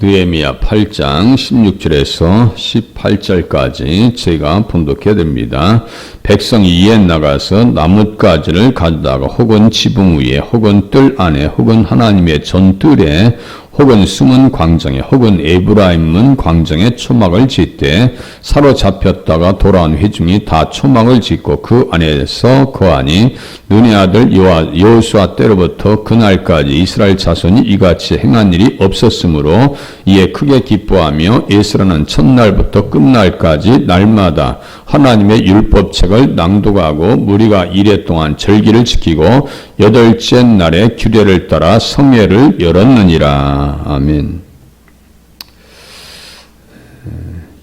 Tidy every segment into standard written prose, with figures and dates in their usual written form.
느헤미야 8장 16절에서 18절까지 제가 봉독해 드립니다. 백성이 이에 나가서 나뭇가지를 가져다가 혹은 지붕 위에 혹은 뜰 안에 혹은 하나님의 전뜰에 혹은 숨은 광장에 혹은 에브라임 문 광장에 초막을 짓되 사로잡혔다가 돌아온 회중이 다 초막을 짓고 그 안에서 거하니 눈의 아들 여호수아 때로부터 그날까지 이스라엘 자손이 이같이 행한 일이 없었으므로 이에 크게 기뻐하며 에스라는 첫날부터 끝날까지 날마다 하나님의 율법책을 낭독하고 무리가 이레 동안 절기를 지키고 여덟째 날에 규례를 따라 성회를 열었느니라. 아멘.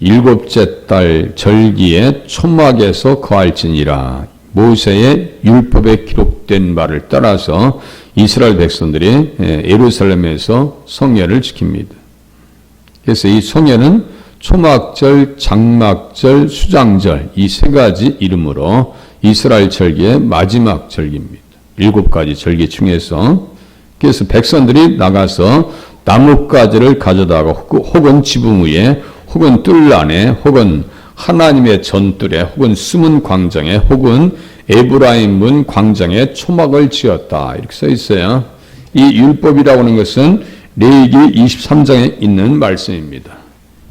일곱째 달 절기에 초막에서 거할지니라. 모세의 율법에 기록된 바를 따라서 이스라엘 백성들이 예루살렘에서 성회를 지킵니다. 그래서 이 성회는 초막절, 장막절, 수장절 이 세 가지 이름으로 이스라엘 절기의 마지막 절기입니다. 7가지 절기 중에서 그래서 백성들이 나가서 나뭇가지를 가져다가 혹은 지붕 위에 혹은 뜰 안에 혹은 하나님의 전뜰에 혹은 숨은 광장에 혹은 에브라임 문 광장에 초막을 지었다. 이렇게 써 있어요. 이 율법이라고 하는 것은 레위기 23장에 있는 말씀입니다.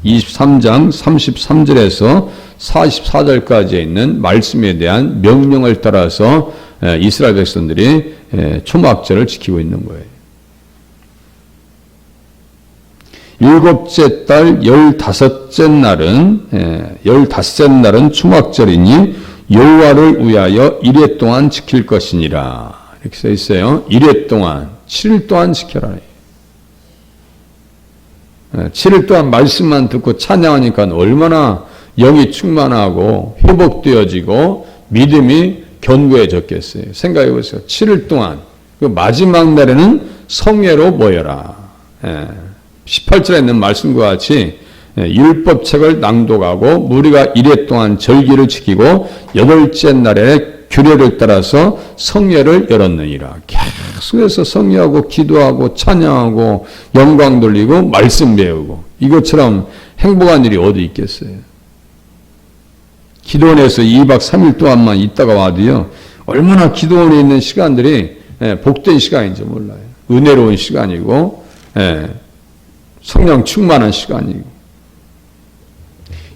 23장 33절에서 44절까지에 있는 말씀에 대한 명령을 따라서 이스라엘 백성들이 초막절을 지키고 있는 거예요. 일곱째 달 15째 날은 초막절이니 여호와를 위하여 이레 동안 지킬 것이니라. 이렇게 써 있어요. 이레 동안 7일 동안 지켜라. 7일 동안 말씀만 듣고 찬양하니까 얼마나 영이 충만하고 회복되어지고 믿음이 견고해졌겠어요. 생각해 보세요. 7일 동안 그 마지막 날에는 성회로 모여라. 18절에 있는 말씀과 같이 율법책을 낭독하고 무리가 이레 동안 절기를 지키고 여덟째 날에 규례를 따라서 성회를 열었느니라. 계속해서 성회하고 기도하고 찬양하고 영광 돌리고 말씀 배우고 이것처럼 행복한 일이 어디 있겠어요. 기도원에서 2박 3일 동안만 있다가 와도요. 얼마나 기도원에 있는 시간들이 복된 시간인지 몰라요. 은혜로운 시간이고 성령 충만한 시간이고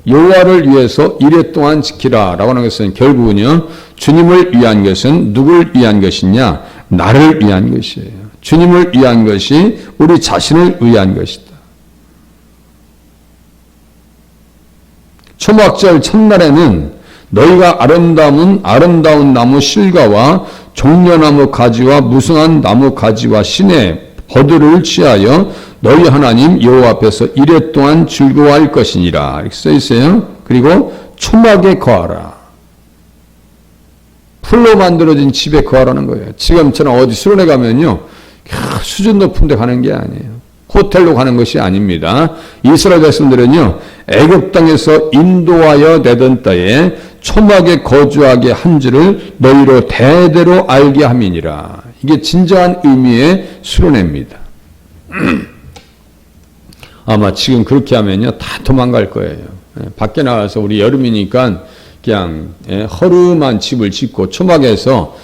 여호와를 위해서 이레 동안 지키라 라고 하는 것은 결국은요. 주님을 위한 것은 누굴 위한 것이냐? 나를 위한 것이에요. 주님을 위한 것이 우리 자신을 위한 것이다. 초막절 첫날에는 너희가 아름다운 나무 실과와 종려나무 가지와 무성한 나무 가지와 신의 버들을 취하여 너희 하나님 여호와 앞에서 이레 동안 즐거워할 것이니라. 이렇게 써 있어요. 그리고 초막에 거하라. 풀로 만들어진 집에 거하라는 거예요. 지금처럼 어디 수련회 가면요. 수준 높은 데 가는 게 아니에요. 호텔로 가는 것이 아닙니다. 이스라엘 백성들은요. 애굽 땅에서 인도하여 내던 땅에 초막에 거주하게 한 줄을 너희로 대대로 알게 함이니라. 이게 진정한 의미의 수련회입니다. 아마 지금 그렇게 하면요. 다 도망갈 거예요. 밖에 나가서 우리 여름이니까 그냥 허름한 집을 짓고 초막에서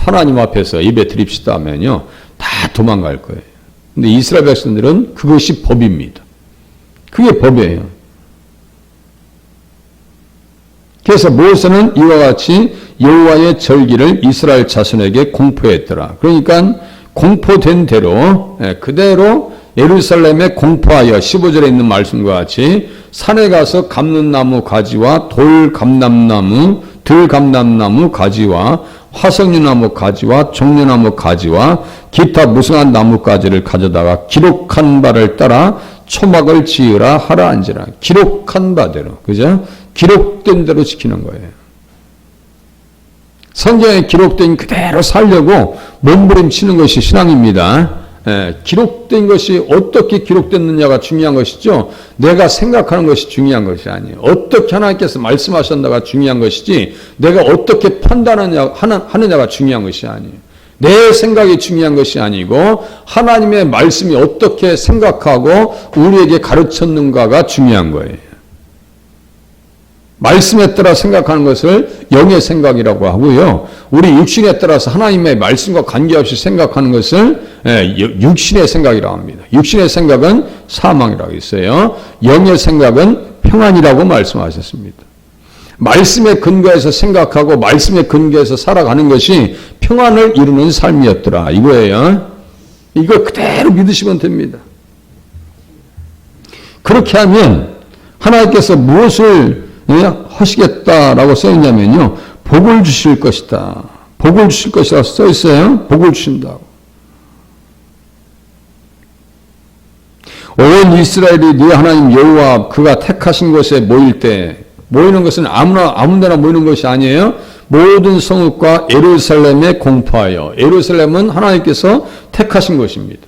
하나님 앞에서 예배 드립시다 하면요. 다 도망갈 거예요. 근데 이스라엘 백성들은 그것이 법입니다. 그게 법이에요. 그래서 모세는 이와 같이 여호와의 절기를 이스라엘 자손에게 공포했더라. 그러니까 공포된 대로 그대로 예루살렘에 공포하여 15절에 있는 말씀과 같이 산에 가서 감람나무 가지와 돌감람나무, 들감람나무 가지와 화석류나무 가지와 종려나무 가지와 기타 무성한 나무가지를 가져다가 기록한 바를 따라 초막을 지으라 하라 앉으라. 기록한 바대로, 그죠? 기록된 대로 지키는 거예요. 성경에 기록된 그대로 살려고 몸부림치는 것이 신앙입니다. 기록된 것이 어떻게 기록됐느냐가 중요한 것이죠. 내가 생각하는 것이 중요한 것이 아니에요. 어떻게 하나님께서 말씀하셨나가 중요한 것이지 내가 어떻게 판단하느냐가 중요한 것이 아니에요. 내 생각이 중요한 것이 아니고 하나님의 말씀이 어떻게 생각하고 우리에게 가르쳤는가가 중요한 거예요. 말씀에 따라 생각하는 것을 영의 생각이라고 하고요. 우리 육신에 따라서 하나님의 말씀과 관계없이 생각하는 것을 육신의 생각이라고 합니다. 육신의 생각은 사망이라고 했어요. 영의 생각은 평안이라고 말씀하셨습니다. 말씀에 근거해서 생각하고 말씀에 근거해서 살아가는 것이 평안을 이루는 삶이었더라 이거예요. 이걸 그대로 믿으시면 됩니다. 그렇게 하면 하나님께서 무엇을 하시겠다라고 써있냐면요. 복을 주실 것이다. 복을 주실 것이라고 써있어요. 복을 주신다고. 온 이스라엘이 네 하나님 여호와 그가 택하신 곳에 모일 때, 모이는 것은 아무데나 모이는 것이 아니에요. 모든 성읍과 예루살렘에 공포하여. 예루살렘은 하나님께서 택하신 곳입니다.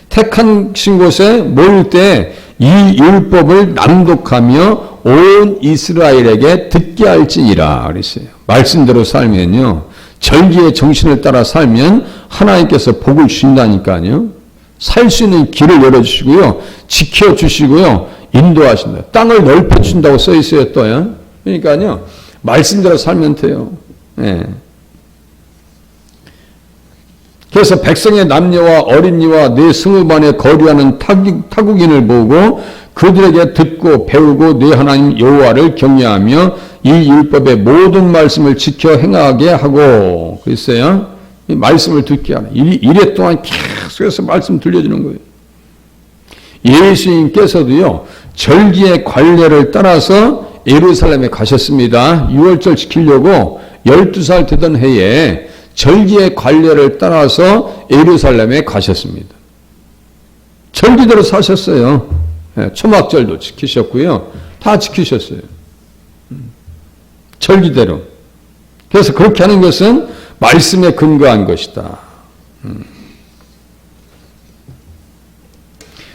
택하신 곳에 모일 때 이 율법을 낭독하며 온 이스라엘에게 듣게 할지니라 그랬어요. 말씀대로 살면요. 절기의 정신을 따라 살면 하나님께서 복을 주신다니까요. 살 수 있는 길을 열어주시고요. 지켜주시고요. 인도하신다. 땅을 넓혀준다고 써있어요. 또요. 그러니까요. 말씀대로 살면 돼요. 네. 그래서 백성의 남녀와 어린이와 네 성읍 안에 거류하는 타국인을 보고 그들에게 듣고 배우고 네 하나님 여호와를 경외하며 이 율법의 모든 말씀을 지켜 행하게 하고 그랬어요. 이 말씀을 듣게 하는. 이래 동안 계속해서 말씀 들려주는 거예요. 예수님께서도요. 절기의 관례를 따라서 예루살렘에 가셨습니다. 6월절 지키려고 12살 되던 해에 절기의 관례를 따라서 예루살렘에 가셨습니다. 절기대로 사셨어요. 초막절도 지키셨고요. 다 지키셨어요. 절기대로. 그래서 그렇게 하는 것은 말씀에 근거한 것이다.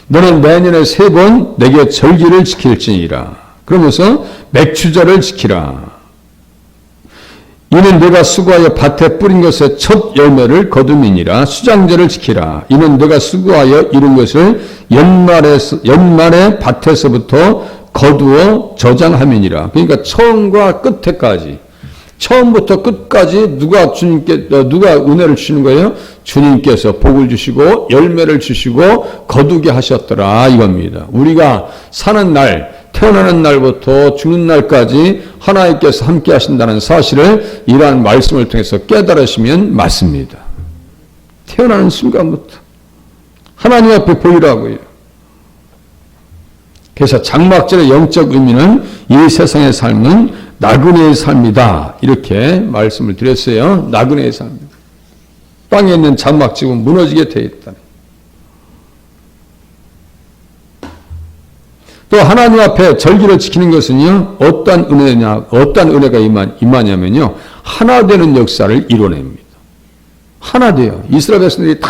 너는 매년에 3번 내게 절기를 지킬지니라. 그러면서 맥추절을 지키라. 이는 내가 수고하여 밭에 뿌린 것의 첫 열매를 거둠이니라. 수장절을 지키라. 이는 내가 수고하여 이룬 것을 연말에 밭에서부터 거두어 저장함이니라. 그러니까 처음과 끝에까지, 처음부터 끝까지 누가 은혜를 주시는 거예요? 주님께서 복을 주시고 열매를 주시고 거두게 하셨더라 이겁니다. 우리가 사는 날, 태어나는 날부터 죽는 날까지 하나님께서 함께 하신다는 사실을 이러한 말씀을 통해서 깨달으시면 맞습니다. 태어나는 순간부터 하나님 앞에 보이라고요. 그래서 장막절의 영적 의미는 이 세상의 삶은 나그네의 삶이다. 이렇게 말씀을 드렸어요. 나그네의 삶입니다. 땅에 있는 장막집은 무너지게 되어 있다. 또 하나님 앞에 절기를 지키는 것은요. 어떤 은혜가 임하냐면요. 하나 되는 역사를 이뤄냅니다. 하나 돼요. 이스라엘 백성들이 다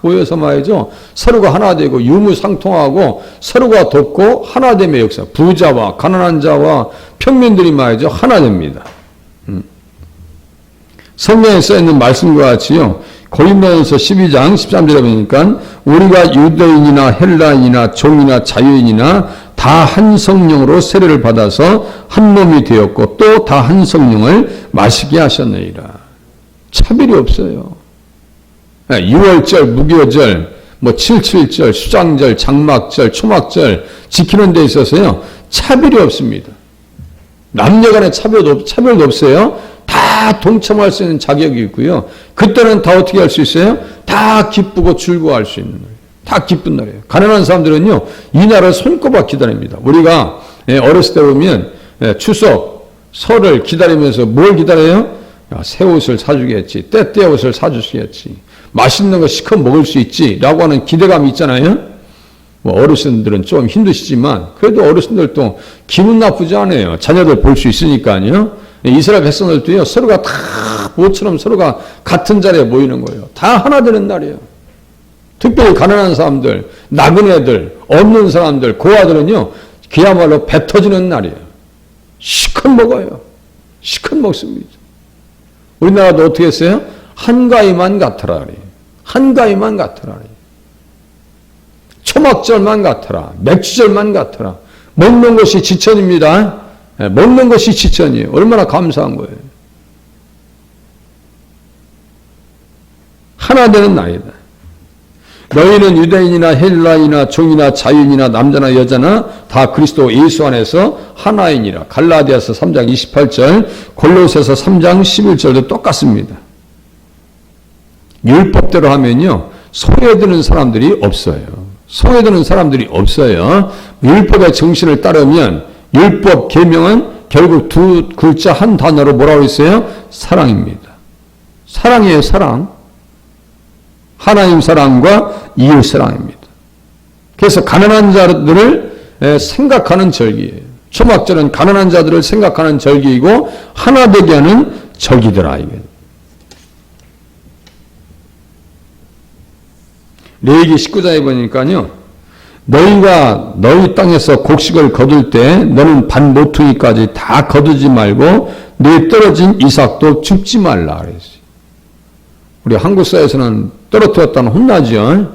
모여서 말이죠. 서로가 하나 되고 유무상통하고 서로가 돕고 하나 됨의 역사. 부자와 가난한 자와 평민들이 말이죠. 하나 됩니다. 성경에 써있는 말씀과 같이요. 고린도전서 12장 13절에 보니까 우리가 유대인이나 헬라인이나 종이나 자유인이나 다 한 성령으로 세례를 받아서 한 몸이 되었고 또 다 한 성령을 마시게 하셨느니라. 차별이 없어요. 6월절, 무교절, 7.7절, 수장절, 장막절, 초막절 지키는 데 있어서요. 차별이 없습니다. 남녀 간의 차별도 없어요. 다 동참할 수 있는 자격이 있고요. 그때는 다 어떻게 할 수 있어요? 다 기쁘고 즐거워할 수 있는 거예요. 다 기쁜 날이에요. 가난한 사람들은요. 이 날을 손꼽아 기다립니다. 우리가 어렸을 때 보면 추석, 설을 기다리면서 뭘 기다려요? 새 옷을 사주겠지. 때때의 옷을 사주시겠지. 맛있는 거 시컷 먹을 수 있지. 라고 하는 기대감이 있잖아요. 어르신들은 좀 힘드시지만 그래도 어르신들도 기분 나쁘지 않아요. 자녀들 볼 수 있으니까요. 이스라엘 백성들도요. 서로가 다 모처럼 서로가 같은 자리에 모이는 거예요. 다 하나 되는 날이에요. 특별히 가난한 사람들, 나그네들, 없는 사람들, 고아들은요. 그야말로 배 터지는 날이에요. 시컷 먹어요. 시컷 먹습니다. 우리나라도 어떻게 했어요? 한가위만 같으라 그래. 한가위만 같으라 그래. 초막절만 같으라. 맥주절만 같으라. 먹는 것이 지천입니다. 먹는 것이 지천이에요. 얼마나 감사한 거예요. 하나 되는 날이다. 너희는 유대인이나 헬라이나 종이나 자유인이나 남자나 여자나 다 그리스도 예수 안에서 하나이니라. 갈라디아서 3장 28절, 골로새서 3장 11절도 똑같습니다. 율법대로 하면요, 소외되는 사람들이 없어요. 소외되는 사람들이 없어요. 율법의 정신을 따르면 율법 계명은 결국 두 글자 한 단어로 뭐라고 했어요? 사랑입니다. 사랑이에요, 사랑. 하나님 사랑과 이웃 사랑입니다. 그래서 가난한 자들을 생각하는 절기예요. 초막절은 가난한 자들을 생각하는 절기이고 하나 되게 하는 절기더라. 레위기 19장에 보니까요, 너희가 너희 땅에서 곡식을 거둘 때 너는 반 모퉁이까지 다 거두지 말고 내 떨어진 이삭도 줍지 말라 그랬어요. 우리 한국 사회에서는 떨어뜨렸다는 혼나죠.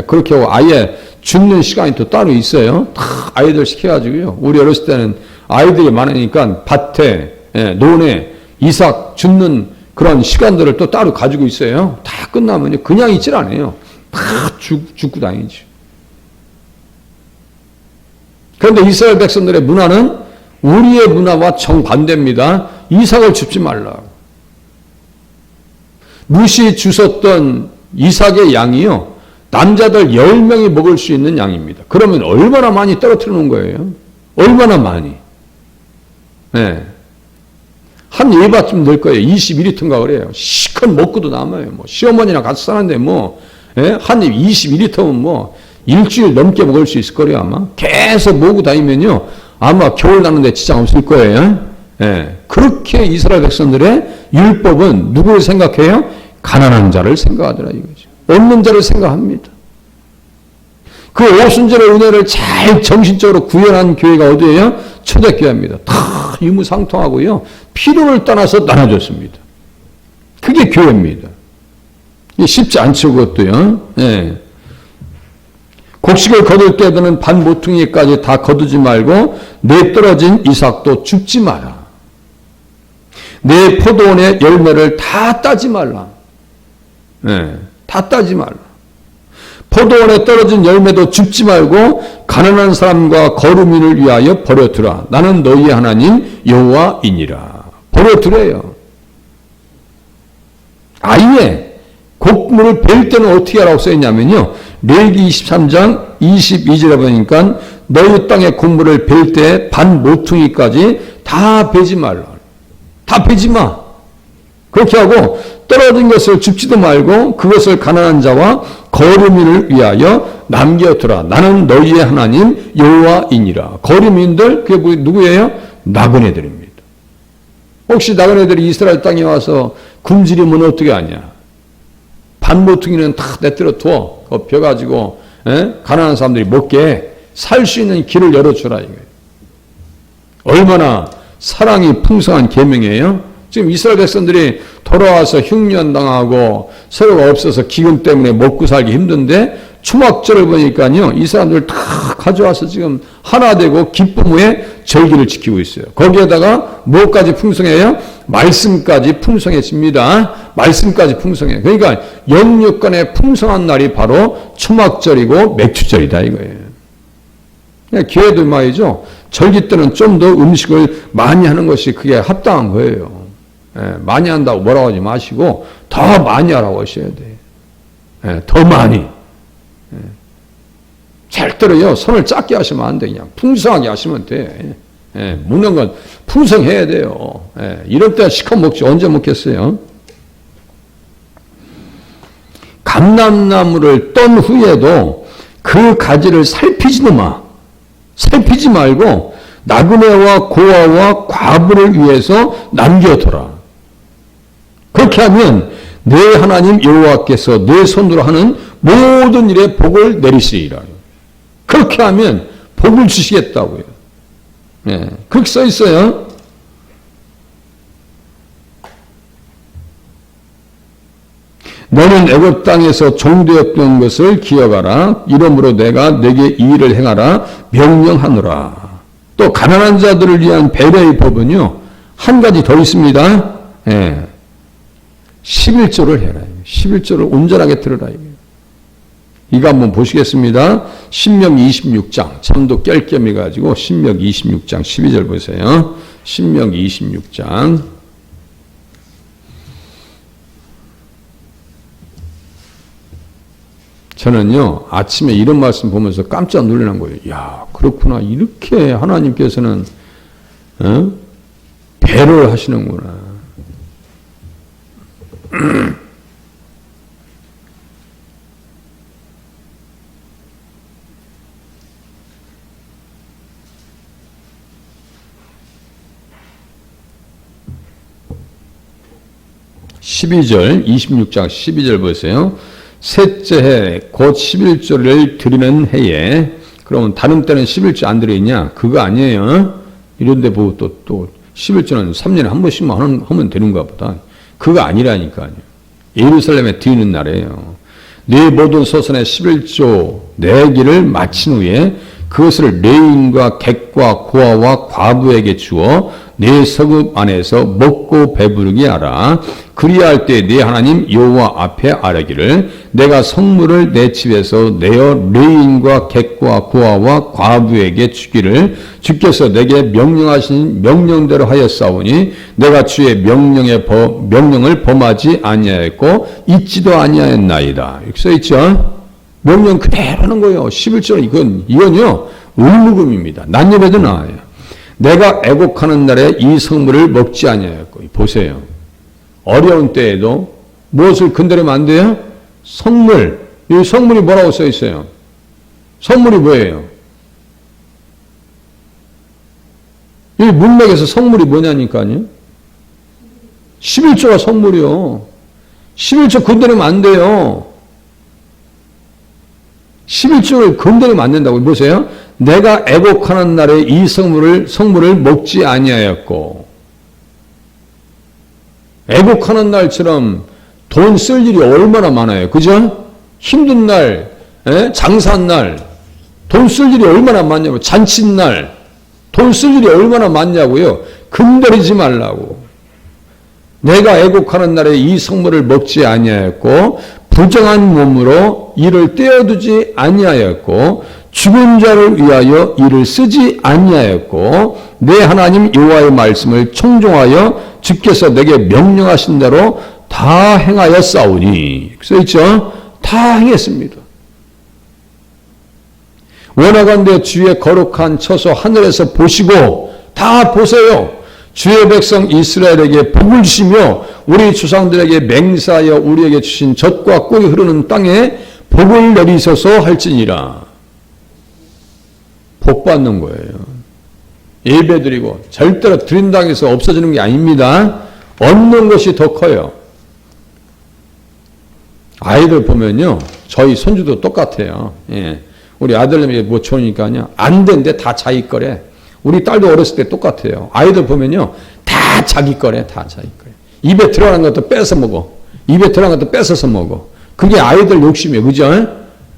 그렇게 하고 아예 줍는 시간이 또 따로 있어요. 다 아이들 시켜가지고요. 우리 어렸을 때는 아이들이 많으니까 밭에, 논에 이삭 줍는 그런 시간들을 또 따로 가지고 있어요. 다 끝나면 그냥 있질 않아요. 다 죽고 다니죠. 그런데 이스라엘 백성들의 문화는 우리의 문화와 정반대입니다. 이삭을 줍지 말라고. 무시 주셨던 이삭의 양이요, 남자들 10명이 먹을 수 있는 양입니다. 그러면 얼마나 많이 떨어뜨려 놓은 거예요? 얼마나 많이? 네. 한 예밭쯤 될 거예요. 21리터인가 그래요. 시컷 먹고도 남아요. 뭐 시어머니랑 같이 사는데 한 입 21리터면 일주일 넘게 먹을 수 있을 거예요, 아마. 계속 모으고 다니면요, 아마 겨울 나는데 지장 없을 거예요. 그렇게 이스라엘 백성들의 율법은 누구를 생각해요? 가난한 자를 생각하더라 이거죠. 없는 자를 생각합니다. 그 오순절의 은혜를 잘 정신적으로 구현한 교회가 어디예요? 초대교회입니다. 다 유무상통하고요, 필요를 떠나서 나눠줬습니다. 그게 교회입니다. 쉽지 않죠, 그것도요. 곡식을 거둘 때 너는 반 모퉁이까지 다 거두지 말고 내 떨어진 이삭도 줍지 마라. 내 포도원의 열매를 다 따지 말라. 다 따지 말라. 포도원에 떨어진 열매도 줍지 말고 가난한 사람과 거루민을 위하여 버려두라. 나는 너희의 하나님 여호와이니라. 버려두래요. 아예 곡물을 벨 때는 어떻게 하라고 써있냐면요, 레위기 23장 22절에 보니까 너희 땅의 곡물을 벨 때 반 모퉁이까지 다 베지 말라. 다 베지 마. 그렇게 하고 떨어진 것을 줍지도 말고 그것을 가난한 자와 거류민을 위하여 남겨두라. 나는 너희의 하나님 여호와이니라. 거류민들, 그게 누구예요? 나그네들입니다. 혹시 나그네들이 이스라엘 땅에 와서 굶주리면 어떻게 하냐? 반 모퉁이는 다 내뜨려 두어. 벼 가지고 가난한 사람들이 먹게 살 수 있는 길을 열어주라 이거예요. 얼마나 사랑이 풍성한 계명이에요. 지금 이스라엘 백성들이 돌아와서 흉년당하고 서로가 없어서 기근 때문에 먹고 살기 힘든데 초막절을 보니까요, 이 사람들 다 가져와서 지금 하나 되고 기쁨 후에 절기를 지키고 있어요. 거기에다가 뭐까지 풍성해요? 말씀까지 풍성해집니다. 말씀까지 풍성해요. 그러니까 영육간에 풍성한 날이 바로 초막절이고 맥주절이다 이거예요. 교회도 말이죠, 절기 때는 좀 더 음식을 많이 하는 것이 그게 합당한 거예요. 많이 한다고 뭐라고 하지 마시고 더 많이 하라고 하셔야 돼요. 더 많이. 절대로요, 손을 작게 하시면 안 돼. 그냥 풍성하게 하시면 돼. 먹는 건 풍성해야 돼요. 이럴 때 시커 먹지 언제 먹겠어요? 감람나무를 떤 후에도 그 가지를 살피지도 마. 살피지 말고 나그네와 고아와 과부를 위해서 남겨둬라. 그렇게 하면 내 하나님 여호와께서 내 손으로 하는 모든 일에 복을 내리시리라. 그렇게 하면 복을 주시겠다고요. 그렇게 써 있어요. 너는 애굽 땅에서 종되었던 것을 기억하라. 이러므로 내가 내게 이 일을 행하라 명령하노라. 또 가난한 자들을 위한 배려의 법은요, 한 가지 더 있습니다. 11조를 해라. 11조를 온전하게 들으라. 이거 한번 보시겠습니다. 신명기 26장, 참도 깰겸해 가지고 신명기 26장 12절 보세요. 신명기 26장. 저는요, 아침에 이런 말씀 보면서 깜짝 놀란 거예요. 야, 그렇구나. 이렇게 하나님께서는, 배려를 하시는구나. (12절) 26장 12절 보세요. 셋째 해 곧 11조를 드리는 해에, 그러면 다른 때는 11조 안 드리냐? 그거 아니에요. 이런데 보고 또 11조는 3년에 한 번씩만 하면 되는가 보다. 그거 아니라니까요. 예루살렘에 드리는 날이에요. 네 모든 소선의 11조 내기를 마친 후에 그것을 레인과 객과 고아와 과부에게 주어 네 서급 안에서 먹고 배부르게 하라. 그리할 때 네 하나님 여호와 앞에 아뢰기를 내가 성물을 내 집에서 내어 레인과 객과 고아와 과부에게 주기를 주께서 내게 명령하신 명령대로 하였사오니 내가 주의 명령을 범하지 아니하였고 잊지도 아니하였나이다. 이렇게 써있죠. 명령 그대로 하는 거예요. 11조는 이건요, 의무금입니다. 난예배도 나와요. 내가 애곡하는 날에 이 성물을 먹지 아니하였고. 보세요. 어려운 때에도 무엇을 건드리면 안 돼요? 성물. 이 성물이 뭐라고 써 있어요? 성물이 뭐예요? 이 문맥에서 성물이 뭐냐니까요? 11조가 성물이요. 11조 건드리면 안 돼요. 11조를 건드리면 안 된다고. 보세요. 내가 애곡하는 날에 이 성물을 먹지 아니하였고. 애곡하는 날처럼 돈 쓸 일이 얼마나 많아요. 그죠? 힘든 날, 장사한 날, 돈 쓸 일이 얼마나 많냐고. 잔칫날, 돈 쓸 일이 얼마나 많냐고요. 건드리지 말라고. 내가 애곡하는 날에 이 성물을 먹지 아니하였고 부정한 몸으로 이를 떼어두지 아니하였고 죽은 자를 위하여 이를 쓰지 아니하였고 내 하나님 여호와의 말씀을 청종하여 주께서 내게 명령하신 대로 다 행하였사오니. 써있죠? 다 행했습니다. 원하건대 주의 거룩한 처소 하늘에서 보시고 다 보세요. 주의 백성 이스라엘에게 복을 주시며 우리 조상들에게 맹세하여 우리에게 주신 젖과 꿀이 흐르는 땅에 복을 내리소서 할지니라. 복 받는 거예요. 예배드리고 절대로 드린다고 해서 없어지는 게 아닙니다. 얻는 것이 더 커요. 아이들 보면요, 저희 손주도 똑같아요. 예. 우리 아들님이 뭐 좋으니까요, 안 된대. 다 자기 거래. 우리 딸도 어렸을 때 똑같아요. 아이들 보면요, 다 자기 거래. 다 자기 거래. 입에 들어가는 것도 뺏어 먹어. 입에 들어가는 것도 뺏어서 먹어. 그게 아이들 욕심이에요. 그죠?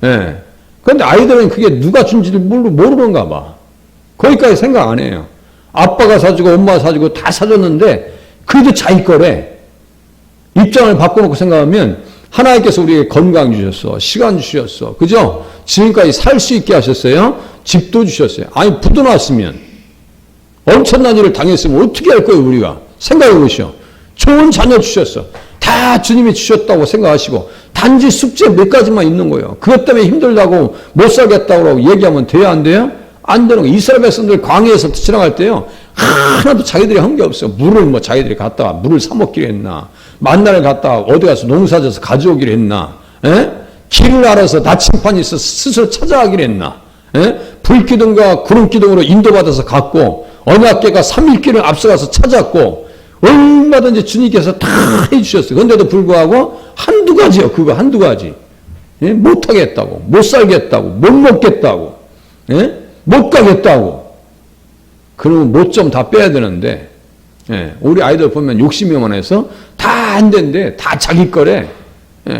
예. 그런데 아이들은 그게 누가 준지를 모르는가 봐. 거기까지 생각 안 해요. 아빠가 사주고 엄마가 사주고 다 사줬는데 그래도 자기 거래. 입장을 바꿔놓고 생각하면 하나님께서 우리에게 건강 주셨어. 시간 주셨어. 그죠? 지금까지 살 수 있게 하셨어요. 집도 주셨어요. 아니 부도났으면 엄청난 일을 당했으면 어떻게 할 거예요 우리가. 생각해 보시오. 좋은 자녀 주셨어. 다 주님이 주셨다고 생각하시고 단지 숙제 몇 가지만 있는 거예요. 그것 때문에 힘들다고 못 살겠다고 얘기하면 돼요 안 돼요? 안 되는 거예요. 이스라엘 백성들 광야에서 지나갈 때요, 하나도 자기들이 한 게 없어. 물을 뭐 자기들이 갔다가 물을 사 먹기로 했나, 만나를 갔다가 어디 가서 농사져서 가져오기로 했나, 길을 알아서 나침판이 있어서 스스로 찾아가기로 했나, 불기둥과 구름기둥으로 인도받아서 갔고 언약궤가 3일길을 앞서가서 찾았고 얼마든지 주님께서 다 해주셨어요. 그런데도 불구하고 한두 가지요. 그거 한두 가지. 못하겠다고, 못 살겠다고, 못 먹겠다고, 못 가겠다고. 그러면 못 좀 다 빼야 되는데, 우리 아이들 보면 욕심이 많아서 다 안 된대. 다 자기 거래.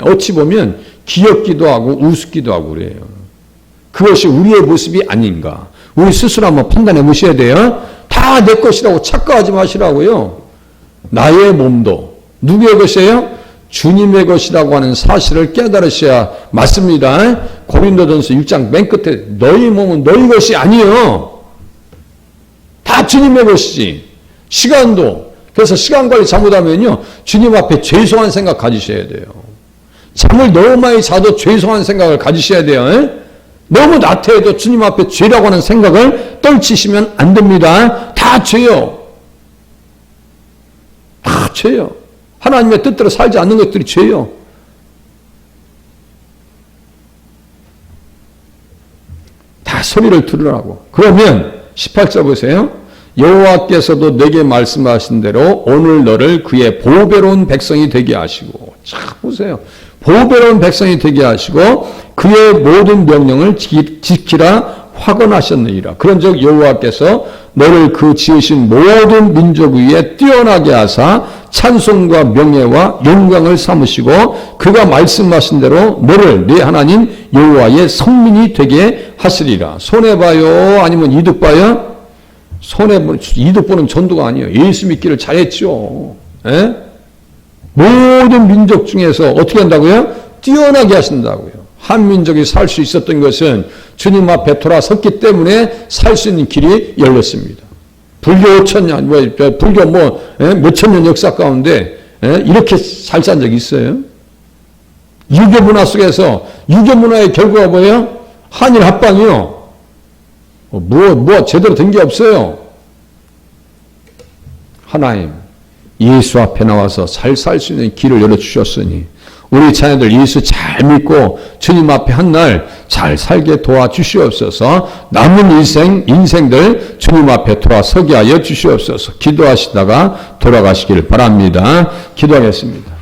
어찌 보면 귀엽기도 하고 우습기도 하고 그래요. 그것이 우리의 모습이 아닌가. 우리 스스로 한번 판단해 보셔야 돼요. 다 내 것이라고 착각하지 마시라고요. 나의 몸도 누구의 것이에요? 주님의 것이라고 하는 사실을 깨달으셔야 맞습니다. 고린도전서 6장 맨 끝에 너희 몸은 너희 것이 아니에요. 다 주님의 것이지. 시간도. 그래서 시간 관리 잘못하면요. 주님 앞에 죄송한 생각 가지셔야 돼요. 잠을 너무 많이 자도 죄송한 생각을 가지셔야 돼요. 너무 나태해도 주님 앞에 죄라고 하는 생각을 떨치시면 안 됩니다. 다 죄요. 다 죄요. 하나님의 뜻대로 살지 않는 것들이 죄요. 다 소리를 들으라고. 그러면 18절 보세요. 여호와께서도 내게 말씀하신 대로 오늘 너를 그의 보배로운 백성이 되게 하시고, 자 보세요. 보배로운 백성이 되게 하시고 그의 모든 명령을 지키라 확언하셨느니라. 그런즉 여호와께서 너를 그 지으신 모든 민족 위에 뛰어나게 하사 찬송과 명예와 영광을 삼으시고 그가 말씀하신 대로 너를 네 하나님 여호와의 성민이 되게 하시리라. 손해봐요? 아니면 이득봐요? 이득 보는 전도가 아니에요. 예수 믿기를 잘했죠. 에? 모든 민족 중에서 어떻게 한다고요? 뛰어나게 하신다고요. 한 민족이 살 수 있었던 것은 주님 앞에 돌아섰기 때문에 살 수 있는 길이 열렸습니다. 불교 5천년, 불교 몇천 년 역사 가운데 이렇게 잘 산 적이 있어요? 유교 문화 속에서 유교 문화의 결과가 뭐예요? 한일 합방이요. 제대로 된 게 없어요. 하나님, 예수 앞에 나와서 잘 살 수 있는 길을 열어주셨으니 우리 자녀들 예수 잘 믿고 주님 앞에 한 날 잘 살게 도와주시옵소서. 남은 인생들 주님 앞에 돌아서게 하여 주시옵소서. 기도하시다가 돌아가시길 바랍니다. 기도하겠습니다.